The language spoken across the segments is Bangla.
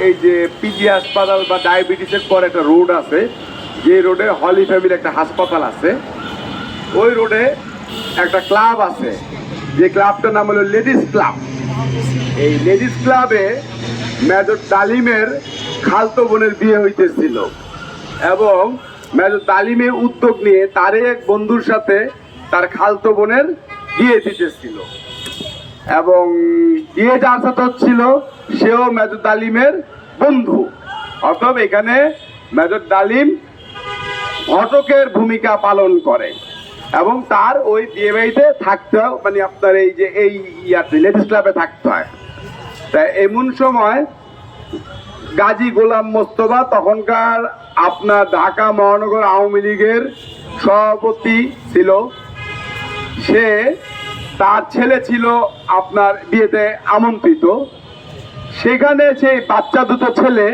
এই যে পিজি হাসপাতাল বা ডায়াবেটিসের পর একটা রোড আছে, যে রোডে হলি ফ্যামিলি একটা হাসপাতাল আছে, ওই রোডে একটা ক্লাব আছে, যে ক্লাবটার নাম হলো লেডিস ক্লাব। এই লেডিস ক্লাবে মেজর তালিমের খালতো বোনের বিয়ে হইতেছিল এবং মেজর তালিমের উদ্যোগ নিয়ে তার এক বন্ধুর সাথে তার খালতো বোনের বিয়ে দিতেছিল এবং বিয়ে যার সাথে হচ্ছিল সেও মেজর তালিমের বন্ধু। অতএব এখানে মেজর তালিম ঘটকের ভূমিকা পালন করে এবং তার ওই বিয়ে বাড়িতে থাকতে হয়, মানে আপনার এই যে এই ইয়াতে লেডিস ক্লাবে থাকতে হয়। তাই এমন সময় গাজী গোলাম মোস্তফা, তখনকার আপনার ঢাকা মহানগর আওয়ামী লীগের সভাপতি ছিল, সে তার ছেলে ছিল আপনার বিয়েতে আমন্ত্রিত। সেখানে সেই বাচ্চা দুটো ছেলে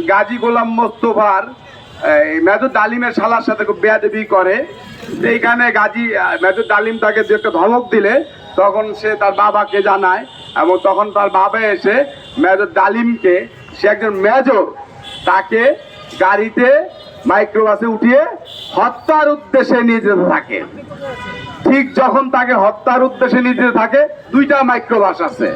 গাজী গোলাম মোস্তফার মেজর তালিমের শালার সাথে খুব বেয়াদবি করে। এইখানে মেজর তালিম তাকে যে একটা ধমক দিলে তখন সে তার বাবাকে জানায় এবং তখন তার বাবা এসে মেজর তালিমকে, সে একজন মেজর, তাকে গাড়িতে মাইক্রোবাসে উঠিয়ে হত্যার উদ্দেশ্যে নিয়ে যেতে থাকে। ঠিক যখন তাকে হত্যার উদ্দেশ্যে নিয়ে যেতে থাকে, দুইটা মাইক্রোবাস আছে,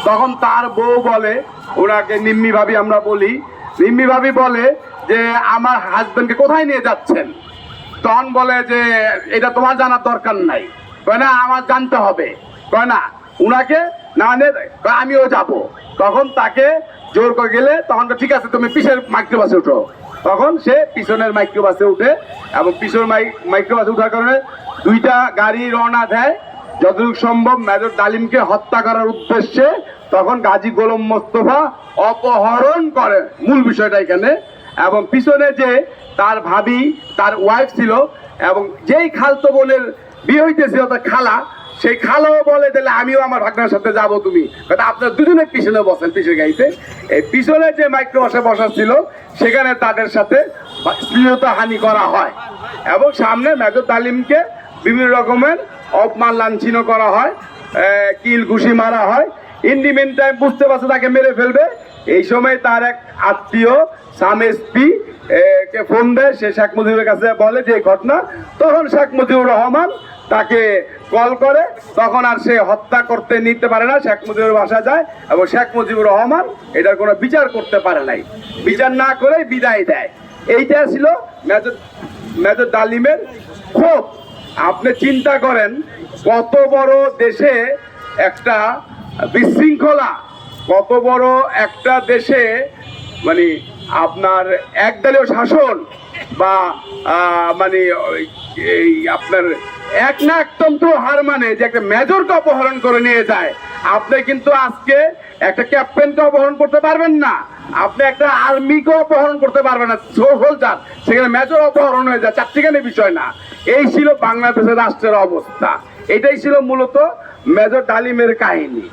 তখন তার বউ বলে, ওনাকে নিম্মি ভাবি আমরা বলি, নিম্মি ভাবি বলে যে আমার হাজবেন্ডকে কোথায় নিয়ে যাচ্ছেন? তখন বলে যে এটা তোমার জানার দরকার নাই। কয় না, আমার জানতে হবে। কয় না, উনাকে না আমিও যাব। তখন তাকে জোর করে গেলে তখন ঠিক আছে তুমি পিছের মাইক্রোবাসে উঠো। তখন সে পিছনের মাইক্রোবাসে উঠে এবং পিছনের মাইক্রোবাসে উঠার কারণে দুইটা গাড়ি রওনা দেয় যতটুকু সম্ভব মেজর তালিমকে হত্যা করার উদ্দেশ্যে। তখন গাজী গোলাম মোস্তফা অপহরণ করে, মূল বিষয়টা এখানে। এবং পিছনে যে তার ভাবি, তার ওয়াইফ ছিল এবং যেই খালতো বোনের বিয়ে হইতেছিল তার খালা, সেই খালাও বলে তাহলে আমিও আমার ভাগনার সাথে যাবো, তুমি আপনার দুজনে পিছনে বসেন পিছের গাড়িতে। এই পিছনে যে মাইক্রোবাসে বসা ছিল সেখানে তাদের সাথে শ্লীলতা হানি করা হয় এবং সামনে মেজর তালিমকে বিভিন্ন রকমের অপমান লাঞ্ছিত করা হয়, কিল ঘুষি মারা হয়। ইন দি মেন টাইম বুঝতে পারছে তাকে মেরে ফেলবে। এই সময় তার এক আত্মীয় সাম এসপি কে ফোন দেয়, সে শেখ মুজিবের কাছে বলে যে ঘটনা। তখন শেখ মুজিবুর রহমান তাকে কল করে, তখন আর সে হত্যা করতে নিতে পারে না, শেখ মুজিবুর বাসা যায় এবং শেখ মুজিবুর রহমান এটার কোনো বিচার করতে পারে নাই, বিচার না করে বিদায় দেয়। এইটা ছিল মেজর তালিমের ক্ষোভ। আপনি চিন্তা করেন কত বড় দেশে একটা বিশৃঙ্খলা, কত বড় একটা দেশে মানে আপনার একদলীয় শাসন বা মানে এই আপনার এক না একতন্ত্র হার, মানে যে একটা মেজরকে অপহরণ করে নিয়ে যায়। আপনি কিন্তু আজকে একটা ক্যাপ্টেনকে অপহরণ করতে পারবেন না, আপনি একটা আর্মিকে অপহরণ করতে পারবেন না, সোলজার, সেখানে মেজর অপহরণ হয়ে যায়, চারটিখানি বিষয় না। এই ছিল বাংলাদেশের রাষ্ট্রের অবস্থা। এটাই ছিল মূলত মেজর তালিমের কাহিনী।